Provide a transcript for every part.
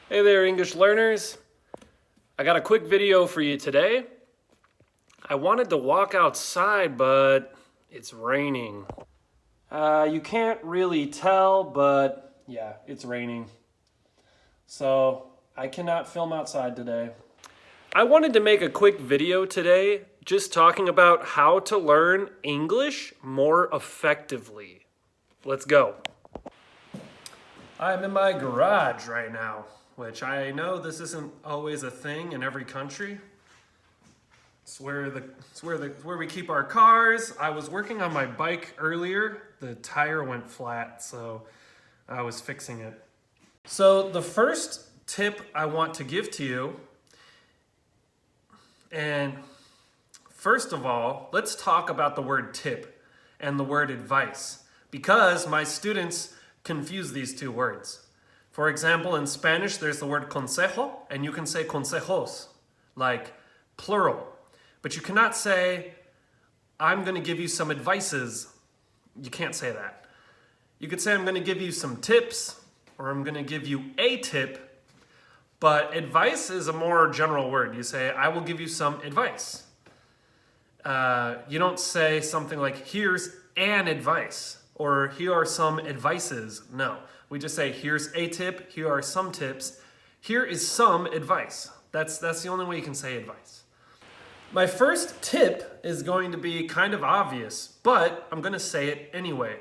Hey there, English learners. I got a quick video for you today. I wanted to walk outside, but it's raining. You can't really tell, but yeah, it's raining. So I cannot film outside today. I wanted to make a quick video today just talking about how to learn English more effectively. Let's go. I'm in my garage right now, which I know this isn't always a thing in every country. It's where we keep our cars. I was working on my bike earlier. The tire went flat, so I was fixing it. So the first tip I want to give to you, and first of all, let's talk about the word tip and the word advice, because my students confuse these two words. For example, in Spanish, there's the word consejo, and you can say consejos, like plural. But you cannot say, I'm going to give you some advices. You can't say that. You could say, I'm going to give you some tips, or I'm going to give you a tip. But advice is a more general word. You say, I will give you some advice. You don't say something like, here's an advice, or here are some advices. No, we just say, here's a tip, here are some tips, here is some advice. That's the only way you can say advice. My first tip is going to be kind of obvious, but I'm going to say it anyway.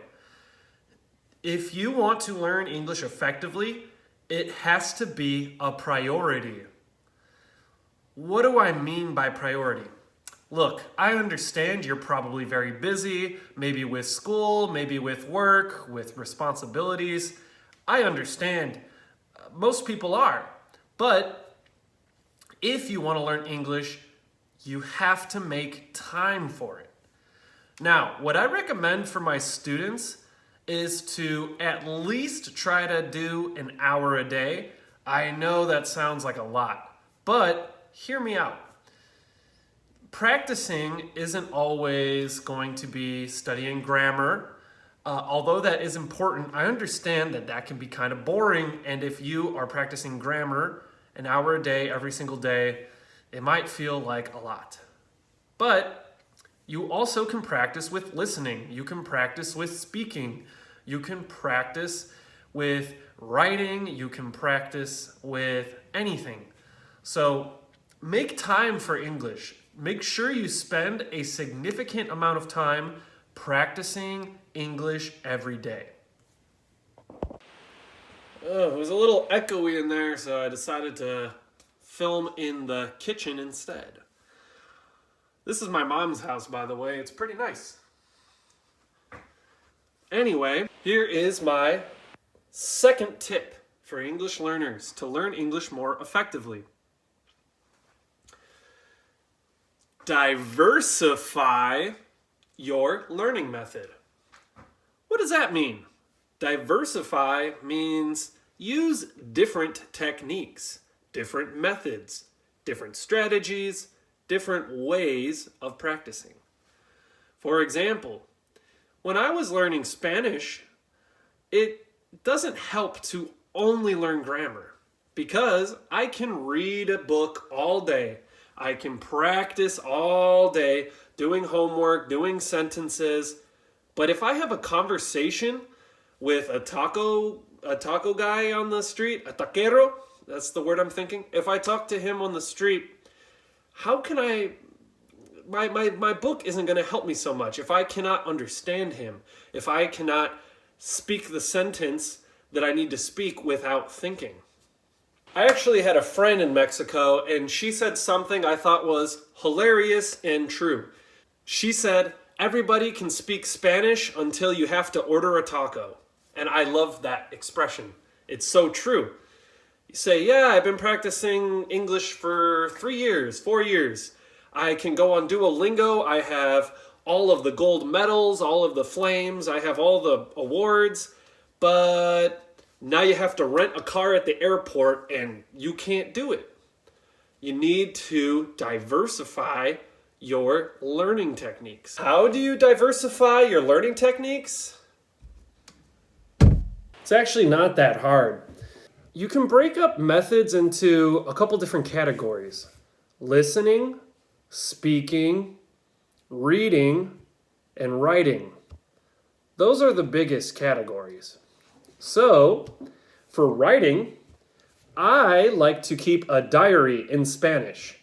If you want to learn English effectively, it has to be a priority. What do I mean by priority? Look, I understand you're probably very busy, maybe with school, maybe with work, with responsibilities. I understand. Most people are. But if you want to learn English, you have to make time for it. Now, what I recommend for my students is to at least try to do an hour a day. I know that sounds like a lot, but hear me out. Practicing isn't always going to be studying grammar. Although that is important, I understand that that can be kind of boring, and if you are practicing grammar an hour a day, every single day, it might feel like a lot. But you also can practice with listening. You can practice with speaking. You can practice with writing. You can practice with anything. So make time for English. Make sure you spend a significant amount of time practicing English every day. Oh, it was a little echoey in there, so I decided to film in the kitchen instead. This is my mom's house, by the way. It's pretty nice. Anyway, here is my second tip for English learners to learn English more effectively. Diversify your learning method. What does that mean? Diversify means use different techniques, different methods, different strategies, different ways of practicing. For example, when I was learning Spanish, it doesn't help to only learn grammar because I can read a book all day. I can practice all day doing homework, doing sentences. But if I have a conversation with a taco guy on the street, a taquero, that's the word I'm thinking. If I talk to him on the street, how can my book isn't going to help me so much if I cannot understand him, if I cannot speak the sentence that I need to speak without thinking. I actually had a friend in Mexico, and she said something I thought was hilarious and true. She said, everybody can speak Spanish until you have to order a taco. And I love that expression. It's so true. You say, yeah, I've been practicing English for 3 years, 4 years. I can go on Duolingo. I have all of the gold medals, all of the flames. I have all the awards. But now you have to rent a car at the airport and you can't do it. You need to diversify your learning techniques. How do you diversify your learning techniques? It's actually not that hard. You can break up methods into a couple different categories: listening, speaking, reading, and writing. Those are the biggest categories. So, for writing, I like to keep a diary in Spanish.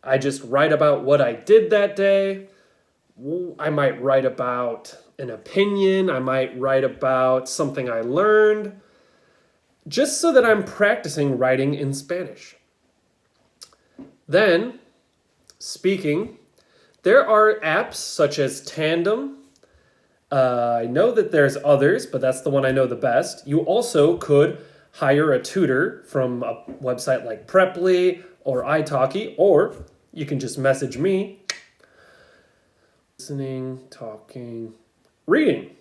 I just write about what I did that day. I might write about an opinion. I might write about something I learned, just so that I'm practicing writing in Spanish. Then, speaking, there are apps such as Tandem. I know that there's others, but that's the one I know the best. You also could hire a tutor from a website like Preply or italki, or you can just message me. Listening, talking, reading.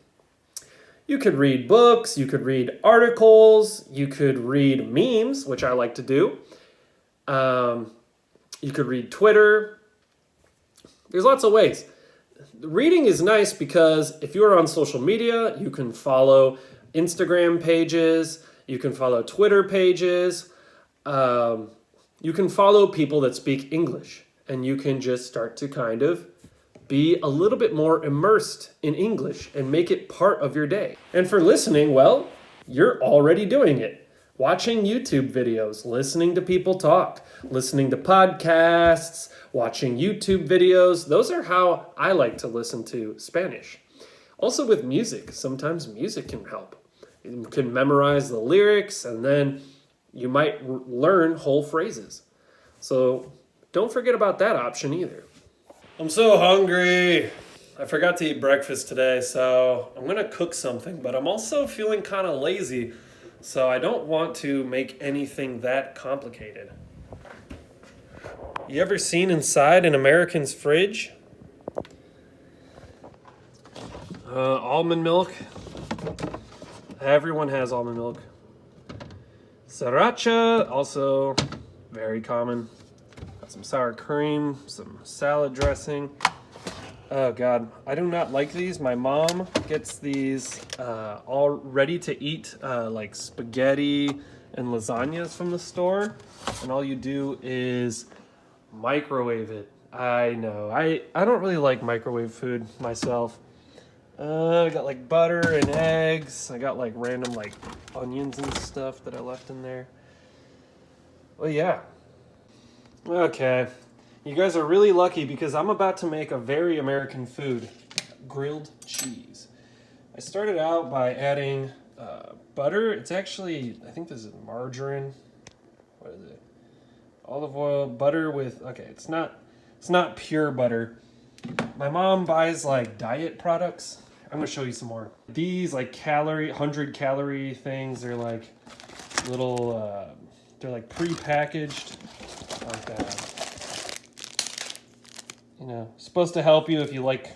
You could read books, you could read articles, you could read memes, which I like to do. You could read Twitter. There's lots of ways. Reading is nice because if you're on social media, you can follow Instagram pages, you can follow Twitter pages, you can follow people that speak English, and you can just start to kind of be a little bit more immersed in English and make it part of your day. And for listening, well, you're already doing it. Watching YouTube videos, listening to people talk, listening to podcasts, watching YouTube videos. Those are how I like to listen to Spanish. Also with music, sometimes music can help. You can memorize the lyrics and then you might learn whole phrases. So don't forget about that option either. I'm so hungry. I forgot to eat breakfast today, so I'm gonna cook something, but I'm also feeling kind of lazy, so I don't want to make anything that complicated. You ever seen inside an American's fridge? Almond milk. Everyone has almond milk. Sriracha, also very common. Got some sour cream, some salad dressing. Oh God, I do not like these. My mom gets these all ready to eat, like spaghetti and lasagnas from the store, and all you do is microwave it. I know. I don't really like microwave food myself. I got like butter and eggs. I got like random like onions and stuff that I left in there. Well, yeah. Okay. You guys are really lucky because I'm about to make a very American food, grilled cheese. I started out by adding butter. It's actually, I think this is margarine. What is it? Olive oil, butter with, okay, it's not pure butter. My mom buys like diet products. I'm gonna show you some more. These like 100 calorie things, they're like little, they're like pre-packaged, like supposed to help you if you like,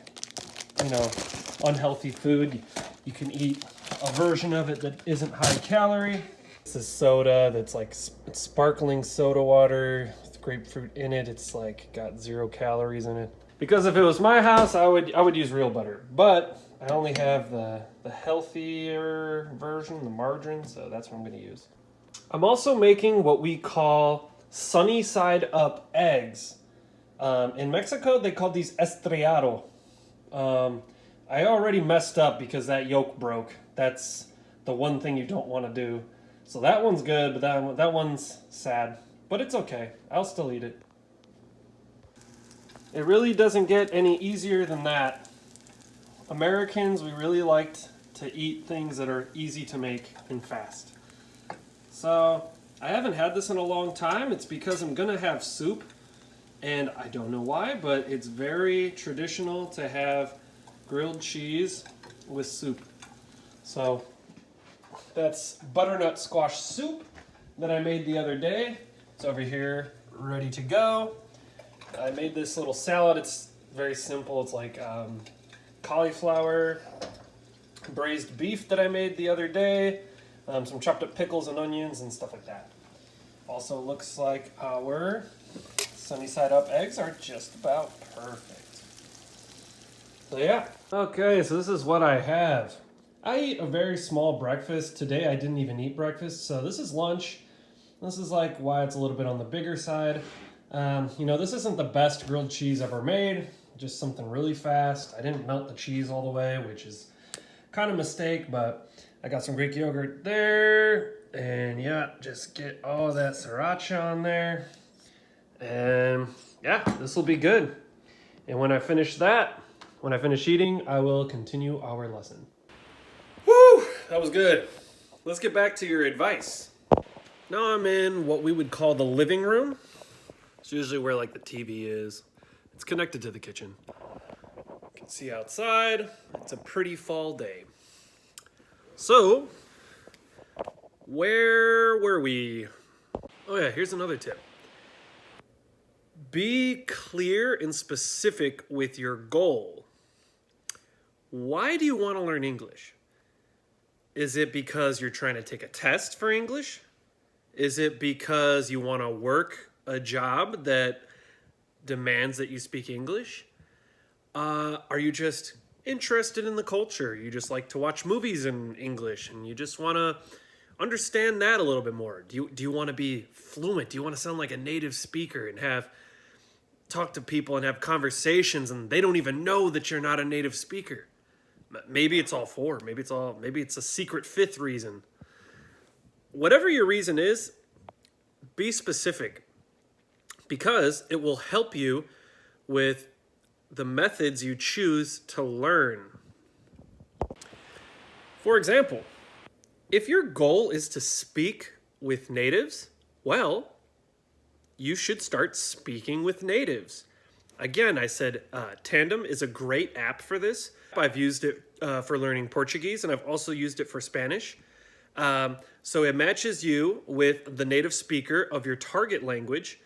unhealthy food. You can eat a version of it that isn't high calorie. This is soda that's like it's sparkling soda water with grapefruit in it. It's like got 0 calories in it. Because if it was my house, I would use real butter. But I only have the healthier version, the margarine, so that's what I'm gonna use. I'm also making what we call sunny side up eggs. In Mexico, they call these estrellado. I already messed up because that yolk broke. That's the one thing you don't want to do. So that one's good, but that one's sad. But it's okay. I'll still eat it. It really doesn't get any easier than that. Americans, we really liked to eat things that are easy to make and fast. So I haven't had this in a long time. It's because I'm gonna have soup. And I don't know why, but it's very traditional to have grilled cheese with soup. So that's butternut squash soup that I made the other day. It's over here, ready to go. I made this little salad. It's very simple. It's like cauliflower, braised beef that I made the other day, some chopped up pickles and onions and stuff like that. Also looks like our sunny side up eggs are just about perfect. So yeah. Okay, so this is what I have. I eat a very small breakfast. Today I didn't even eat breakfast, so this is lunch. This is like why it's a little bit on the bigger side. This isn't the best grilled cheese ever made, just something really fast. I didn't melt the cheese all the way, which is kind of a mistake, but I got some Greek yogurt there. And yeah, just get all that sriracha on there. And yeah, this will be good. And when I finish eating, I will continue our lesson. Woo, that was good. Let's get back to your advice. Now I'm in what we would call the living room. It's usually where like the TV is. It's connected to the kitchen. You can see outside. It's a pretty fall day. So, where were we? Oh yeah, here's another tip. Be clear and specific with your goal. Why do you want to learn English? Is it because you're trying to take a test for English? Is it because you want to work a job that demands that you speak English? Are you just interested in the culture? You just like to watch movies in English and you just want to understand that a little bit more? Do you want to be fluent? Do you want to sound like a native speaker and talk to people and have conversations and they don't even know that you're not a native speaker? Maybe it's all four. Maybe it's a secret fifth reason. Whatever your reason is, be specific because it will help you with the methods you choose to learn. For example, if your goal is to speak with natives, well, you should start speaking with natives. Again, I said Tandem is a great app for this. I've used it for learning Portuguese, and I've also used it for Spanish. So it matches you with the native speaker of your target language,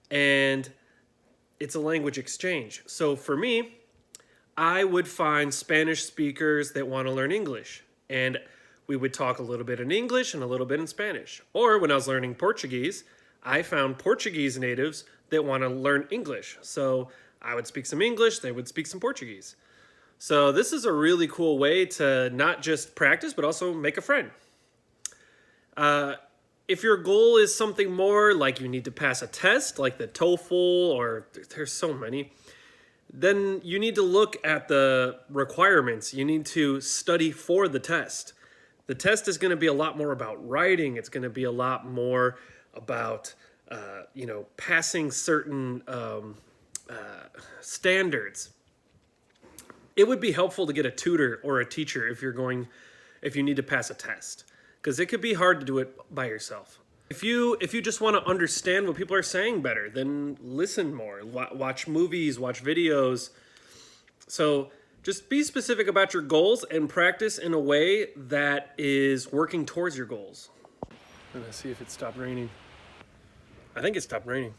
and it's a language exchange. So for me, I would find Spanish speakers that want to learn English, and we would talk a little bit in English and a little bit in Spanish. Or when I was learning Portuguese, I found Portuguese natives that want to learn English. So I would speak some English, they would speak some Portuguese. So this is a really cool way to not just practice, but also make a friend. If your goal is something more like you need to pass a test, like the TOEFL, or there's so many, then you need to look at the requirements. You need to study for the test. The test is going to be a lot more about writing. It's going to be a lot more about, passing certain standards. It would be helpful to get a tutor or a teacher if you need to pass a test, because it could be hard to do it by yourself. If you just want to understand what people are saying better, then listen more, watch movies, watch videos. So just be specific about your goals and practice in a way that is working towards your goals. I'm gonna see if it stopped raining. I think it stopped raining.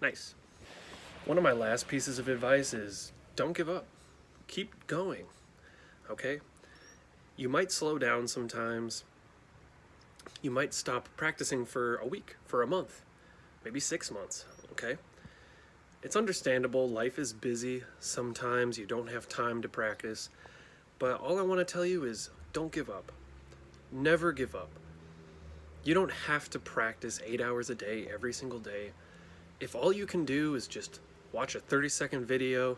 Nice. One of my last pieces of advice is don't give up. Keep going, okay? You might slow down sometimes. You might stop practicing for a week, for a month, maybe 6 months, okay? It's understandable. Life is busy. Sometimes you don't have time to practice. But all I want to tell you is don't give up. Never give up. You don't have to practice 8 hours a day every single day. If all you can do is just watch a 30-second video,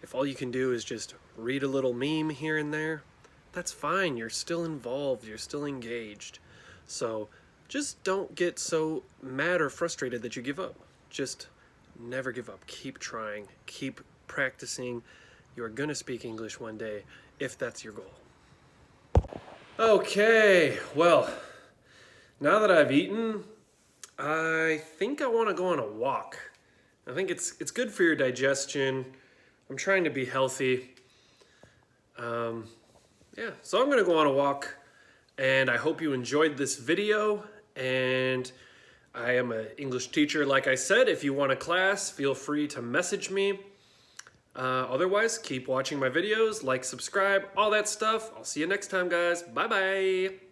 if all you can do is just read a little meme here and there, that's fine. You're still involved. You're still engaged. So just don't get so mad or frustrated that you give up. Just never give up. Keep trying. Keep practicing. You're going to speak English one day if that's your goal. Okay, well, now that I've eaten, I think I want to go on a walk. I think it's good for your digestion. I'm trying to be healthy. So I'm going to go on a walk, and I hope you enjoyed this video. And I am an English teacher, like I said. If you want a class, feel free to message me. Otherwise, keep watching my videos, like, subscribe, all that stuff. I'll see you next time, guys. Bye-bye.